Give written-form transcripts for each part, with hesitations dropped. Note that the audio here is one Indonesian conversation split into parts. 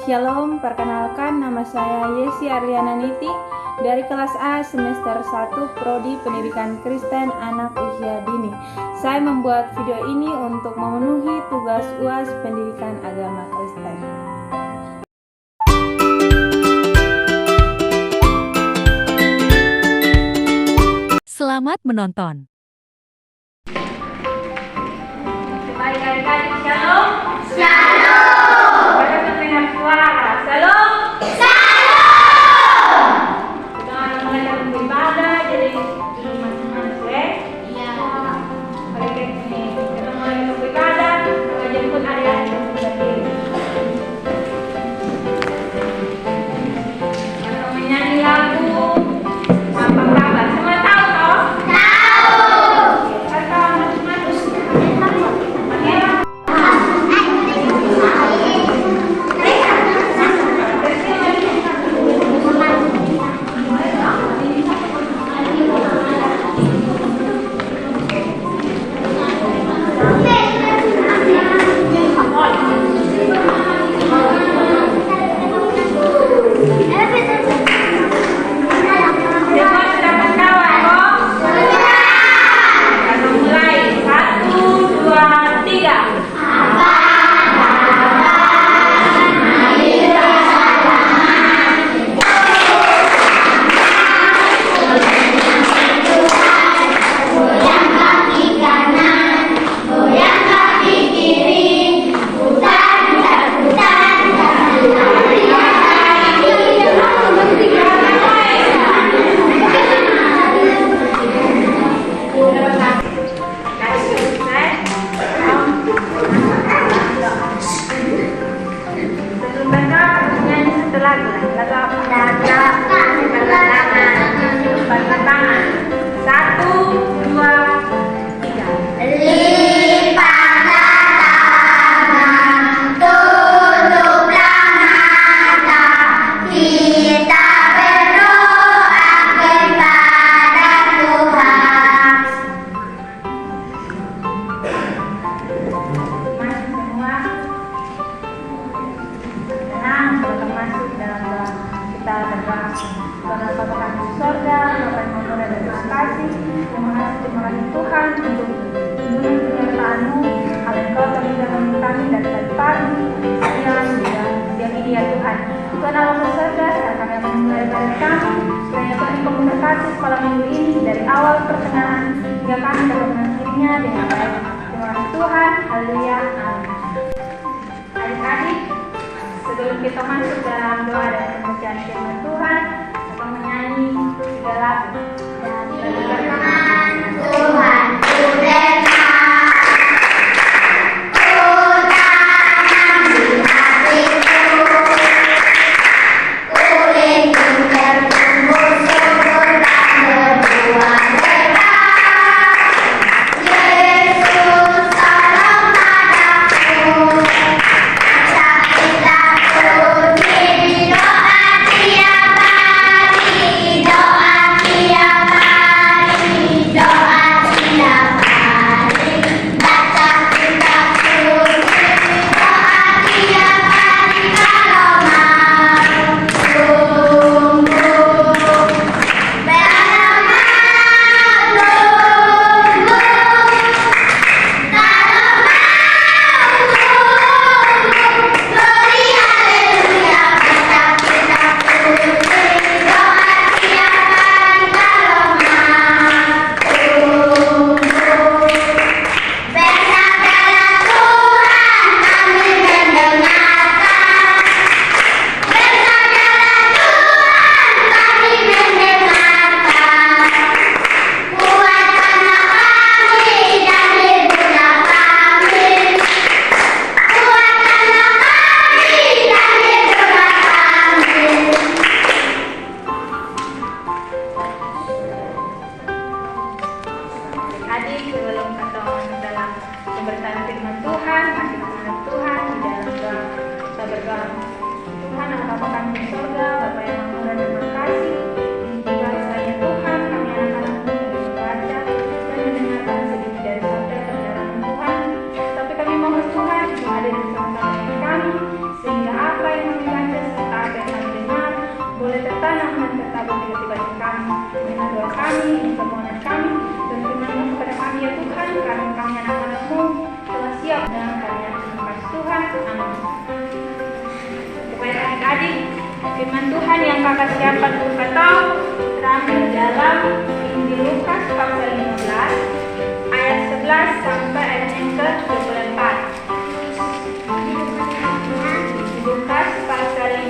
Shalom, perkenalkan nama saya Yesi Arliana Niti dari kelas A semester 1 Prodi Pendidikan Kristen Anak Usia Dini. Saya membuat video ini untuk memenuhi tugas UAS Pendidikan Agama Kristen. Selamat menonton. Baik adik-adik, shalom. Shalom. Pada mendengar suara, shalom. Shalom. Kita mulai dalam beribadah, jadi duduk masing-masing ya. Iya. Baik ini, kita mulai dalam beribadah, kita jemput adik-adik yang sudah diri. Kita menyanyi lagu Apa Kabar. Semua tahu toh? Dari awal pertengahan hingga kami dapat mengakhirinya dengan baik. Terima kasih Tuhan, haleluya, amin. Adik-adik, sebelum kita masuk dalam doa dan pembacaan firman Tuhan, kita menyanyi 3 lagu. Tuhan ku dengar. Tuhan, tapi kami mohon Tuhan ada di tengah-tengah kami, sehingga apa yang kami Firman Tuhan yang kakak siapkan untuk kata terambil dalam Injil Lukas pasal 15 ayat 11 sampai ayat yang ke-24. Lukas pasal 15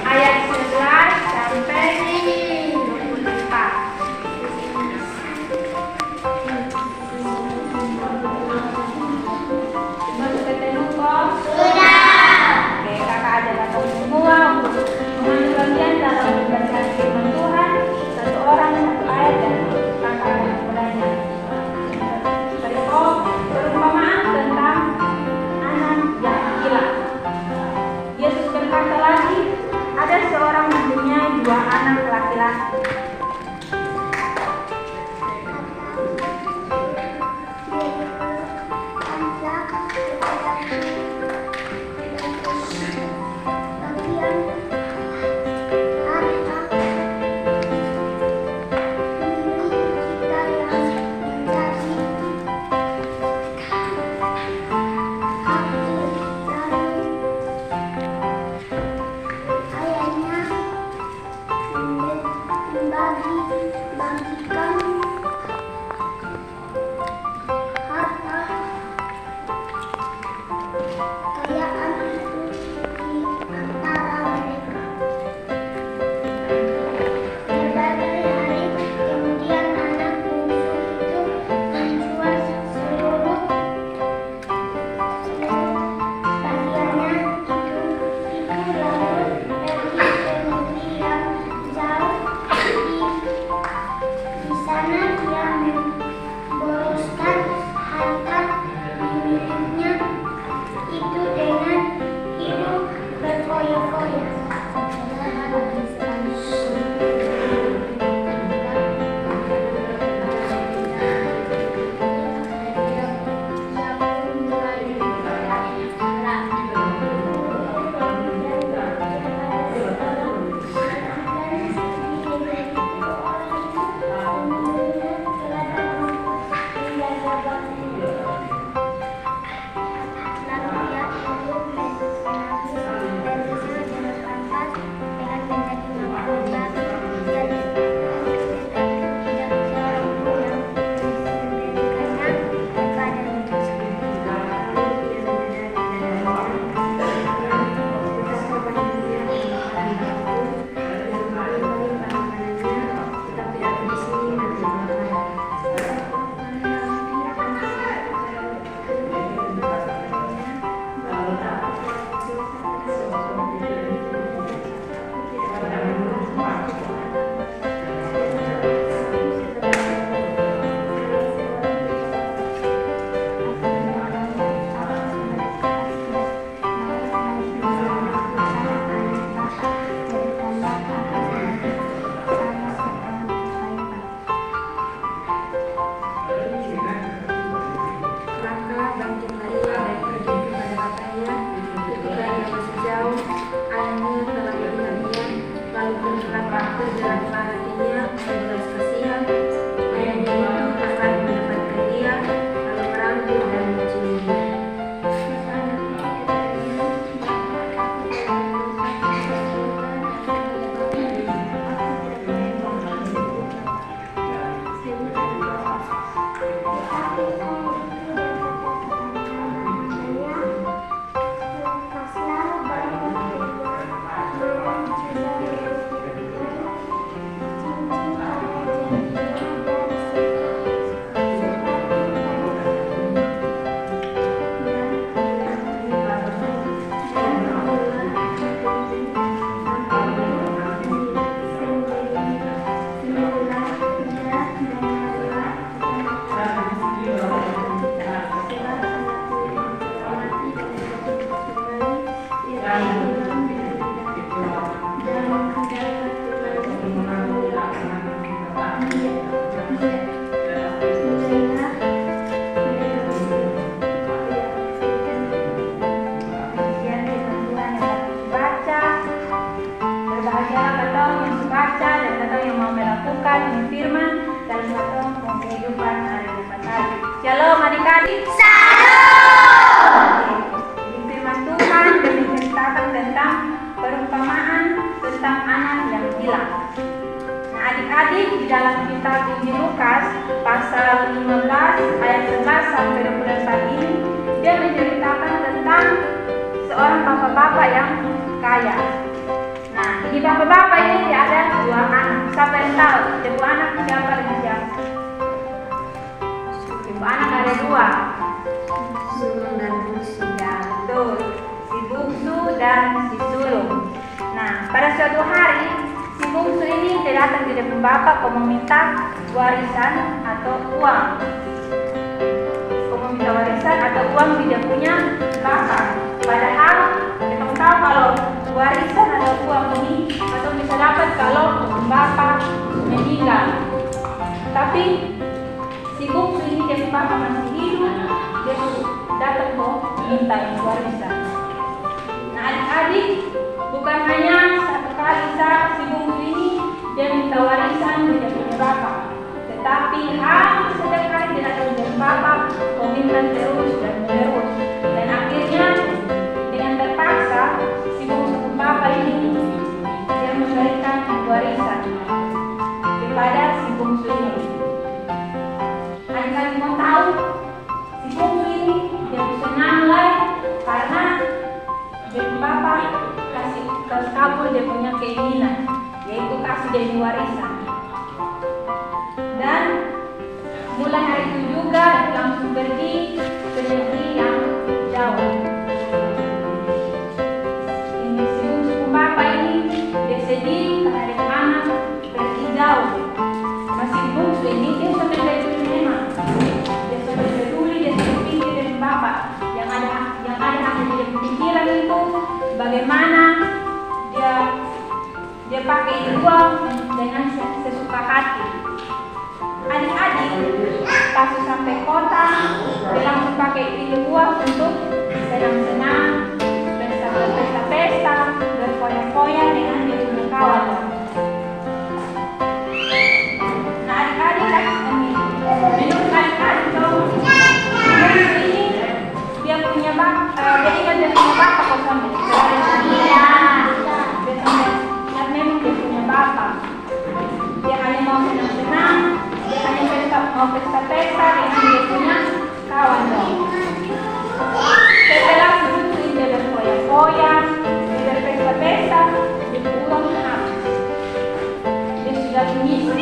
ayat 11 sampai 24. Sudah ketemu kok? Oke, kakak ajak kakak semua untuk mengambil bagian dalam membaca firman Tuhan, satu orang satu ayat dan kakak akan memulainya. dalam kitab Injil Lukas pasal 15 ayat 11 sampai 21 ini, dia menceritakan tentang seorang bapak-bapak yang kaya. Nah, ini bapak-bapak ini dia ada dua anak. Siapa yang tahu? Dua anak siapa dan siapa? Dua anak ada dua. Sulung dan bungsu. Ya, betul. Si bungsu dan si sulung. Nah, pada suatu hari si bungsu ini dia datang ke depan bapak mau meminta warisan atau uang. Mau meminta warisan atau uang dia punya bapak. Padahal kita tahu kalau warisan atau uang ini atau bisa dapat kalau bapak meninggal. Tapi si bungsu ini dia bapak masih hidup, dia datang mau minta warisan. Nah, adik-adik, bukan hanya satu kali si bungsu ini dia minta warisan dia punya bapak, tetapi hampir setiap kali dia datang dari bapak meminta terus dan terus. Dan akhirnya dengan terpaksa si bungsu bapak ini dia memberikan warisan kepada si bungsu ini. Adik-adik mau tahu si bungsu ini dia senang lagi karena dia bapak kasih kabul dia punya keinginan, yaitu kasih dia warisan. Dan mulai hari itu juga dia langsung pergi ke negeri yang jauh. Ini si bungsu bapak ini dia sedih karena dia anak pergi jauh. Masih bungsu ini dia sampai peduli memang. Dia sampai peduli, dia sampai pikir dengan bapak. Yang ada hanya di pikiran itu bagaimana dia pakai uang dengan sesuka hati. Adik-adik pas sampai kota dia langsung pakai uang untuk senang-senang, pesta-pesta, berfoya-foya dengan dia punya kawan. Nah, adik-adik menurut adik-adik ini dia punya dia ingat dia punya bapak kok sampai dia punya bapak. Dia hanya mau senang-senang, dia hanya mau pesta-pesta dengan dia punya kawan dong. Setelah itu dia berfoya-foya, dia berpesta-pesta, dia pulang habis. Dia sudah menyisir.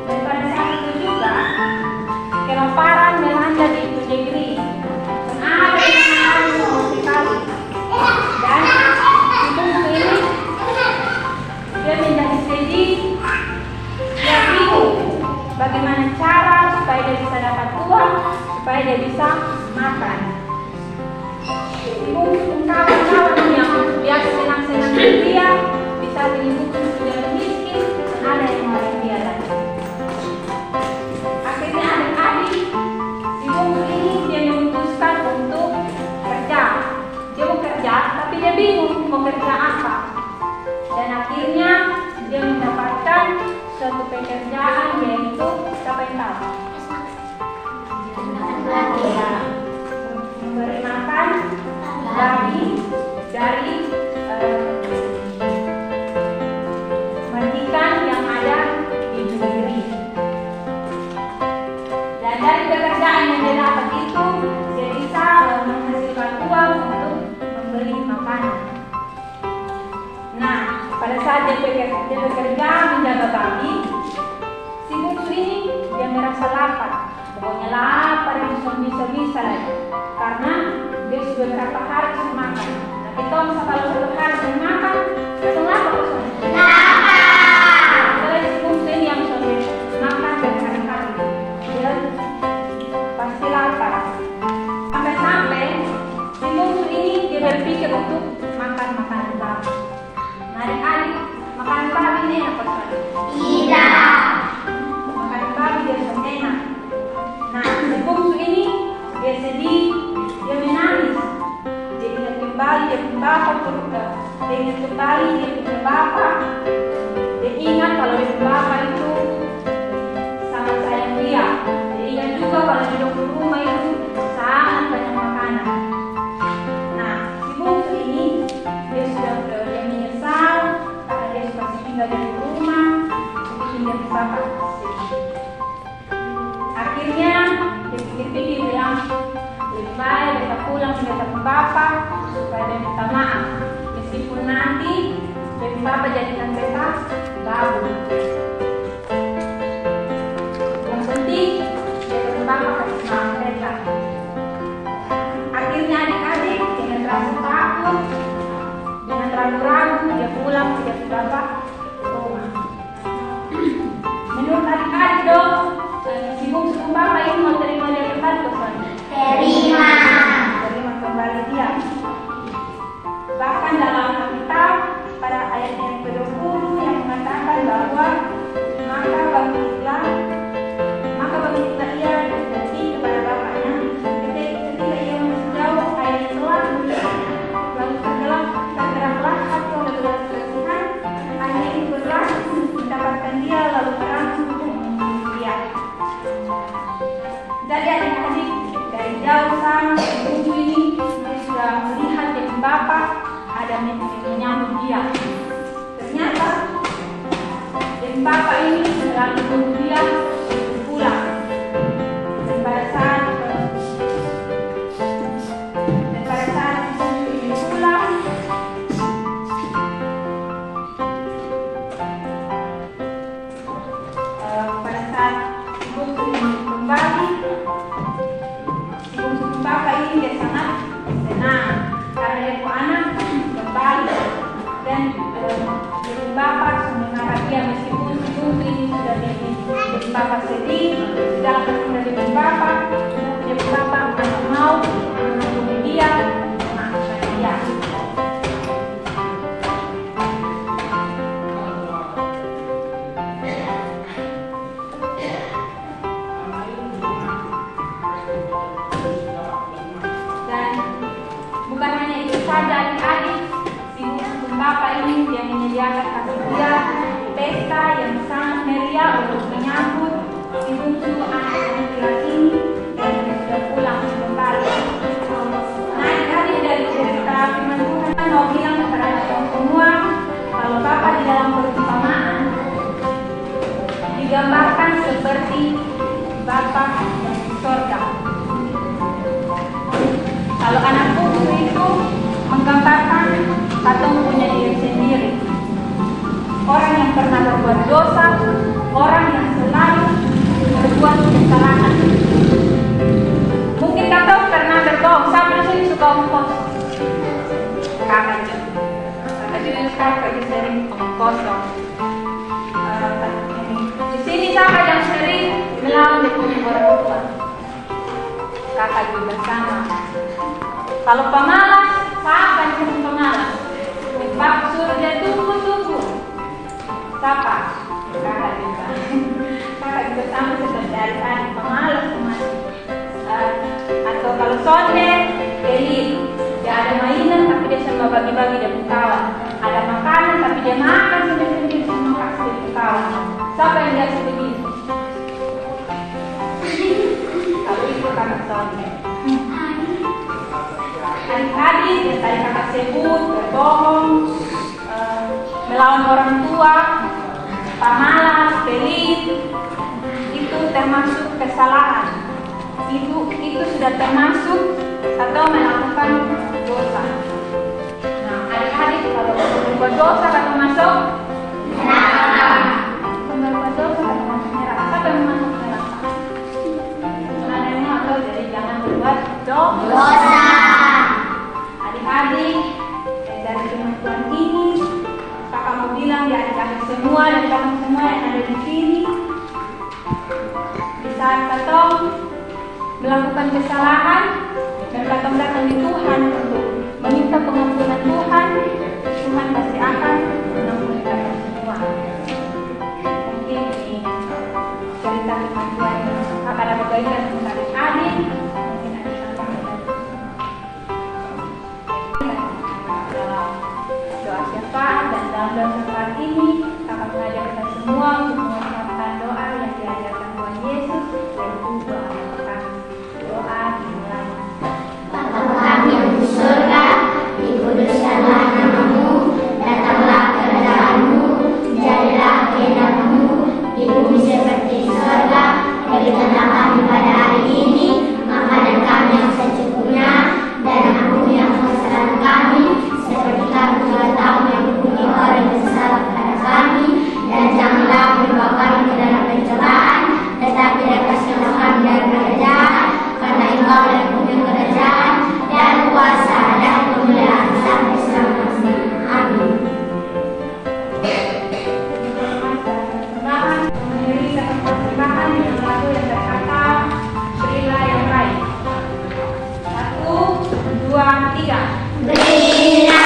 Dan pada saat itu juga kelaparan melanda di itu negeri. Dan ada yang sama sekali. Dan si bungsu ini dia menjadi sedih, dia bingung bagaimana cara supaya dia bisa dapat uang, supaya dia bisa makan. Mungkin kawan-kawan yang biasa senang-senang dia bisa beli buku sudah miskin, dan ada yang mau dia lagi. Akhirnya adik-adik, si bungsu ini dia memutuskan untuk kerja. Dia mau kerja, tapi dia bingung mau kerja apa. Dan akhirnya dia mendapatkan suatu pekerjaan, yaitu siapa yang tahu? Memberi makan dari majikan yang ada di negeri. Dan dari pekerjaan yang dia dapat itu dia bisa menghasilkan uang untuk membeli makanan. Nah, pada saat dia bekerja menjaga babi, si bungsu ini dia merasa lapar. Pokoknya lapar yang bisa lagi. Karena dia sudah berapa hari sudah makan. Nah, kita kalau satu hari sudah makan, kita lapar sudah. Kalau si bungsu ini yang sudah makan berkali-kali, dia pasti lapar. Sampai-sampai si bungsu ini dia berpikir untuk makan makanan babi. Adik-adik, makanan babi ini enak sekali. Tidak. Makanan babi dia sangat enak. Nah, si bungsu ini dia sedih, dia menangis. Dia ingat kembali dia punya bapak, dia ingat kembali dia punya bapak. Dia ingat kalau dia punya bapak itu sangat sayang dia. Dia ingat juga kalau di rumah itu sangat banyak makanan. Nah, si bungsu ini dia sudah menyesal karena dia masih tinggal di rumah, bikin dia bapak pulang ke tempat Bapa supaya dia minta maaf. Meskipun nanti dari Bapa jadikan beta gabung. Yang penting dari Bapa kasih maaf beta. Akhirnya adik-adik jangan terlalu takut, jangan ragu-ragu dia pulang ke Bapa rumah. Menurut adik-adik dong, si bungsu Bapa ini mau terima dia kembali ke sana? Terima. Terima kembali dia. Bahkan dalam Alkitab pada ayat yang ke-20 yang mengatakan bahwa maka bangkitlah ia berkati kepada bapaknya ketika ia masih jauh air telah menyusahnya. Lalu tergeraklah hati oleh belas kasihan, air itu berlaku mendapatkan dia lalu merangsang untuk membunuh dia. Jadi adik-adik dari jauh sana ibu ini dia sudah melihat dari Bapa ada menyambut dia. Ternyata dari Bapa ini selalu menunggu dia pulang. Dan pada saat ibu ini pulang, pada saat ibu ini kembali, ibu Bapa ini dia sangat senang karena ibu anak kembali dan ibu Bapa semangat dia meskipun ibu ini sudah jadi Bapa sedih dalam ketemu ibu Bapa tidak mau menghubungi dia, memaafkan dia. Bukan hanya itu saja adik-adik, si Bapa ini yang menyediakan kasih dia pesta yang sangat meriah untuk menyambut si bungsu anak-anak laki ini yang sudah pulang kembali. Nah adik-adik dari cerita firman Tuhan mau bilang kepada kita semua kalau Bapa di dalam perumpamaan digambarkan seperti Bapa yang di surga. Kalau anak bungsu itu menggambarkan atau punya diri sendiri, orang yang pernah berbuat dosa, orang yang selalu berbuat kesalahan. Mungkin kata pernah berbohong, siapa di sini suka ongkos? Kakak juga sering ongkos. Di sini siapa yang sering melawan dengan orang tua? Kakak juga sama. Kalau pemalas, siapa yang pemalas? Bab suruh dia tunggu. Siapa? Kakak juga. Kakak juga sama seperti adik-adik pemalas masih. Atau kalau sonde, pelit. Dia ada mainan tapi dia sama bagi-bagi dia kawan. Ada makanan tapi dia makan sendiri sama kasih kawan. Siapa yang biasa begitu? Kalau itu kakak sonde. Adik-adik yang tadi kakak sebut, berbohong, melawan orang tua, pemalas, pelit, itu termasuk kesalahan. Itu sudah termasuk atau melakukan dosa. Nah, adik-adik kalau berbuat dosa atau masuk neraka. Berbuat dosa atau masuk neraka. Siapa yang masuk neraka? Ada yang atau jadi jangan berbuat dosa. Adik-adik dari firman Tuhan ini, kakak mau bilang ya adik-adik semua dan kamu semua yang ada di sini, di saat katong melakukan kesalahan dan katong datang di Tuhan untuk meminta pengampunan Tuhan, Tuhan pasti akan mengampuni katong semua. Mungkin ini cerita firman Tuhan akan ada kebaikan untuk adik-adik. Dan dalam doa syafaat ini kakak mengajak kita semua untuk mengucapkan doa yang diajarkan Tuhan Yesus, yaitu doa Bapa kami. Doa dimulai. Bapa kami yang di surga, dikuduskanlah namamu, datanglah kerajaan-Mu, jadilah kehendak-Mu di bumi seperti di surga. Berikanlah kami pada hari ini makanan kami yang secukupnya, dan Amin.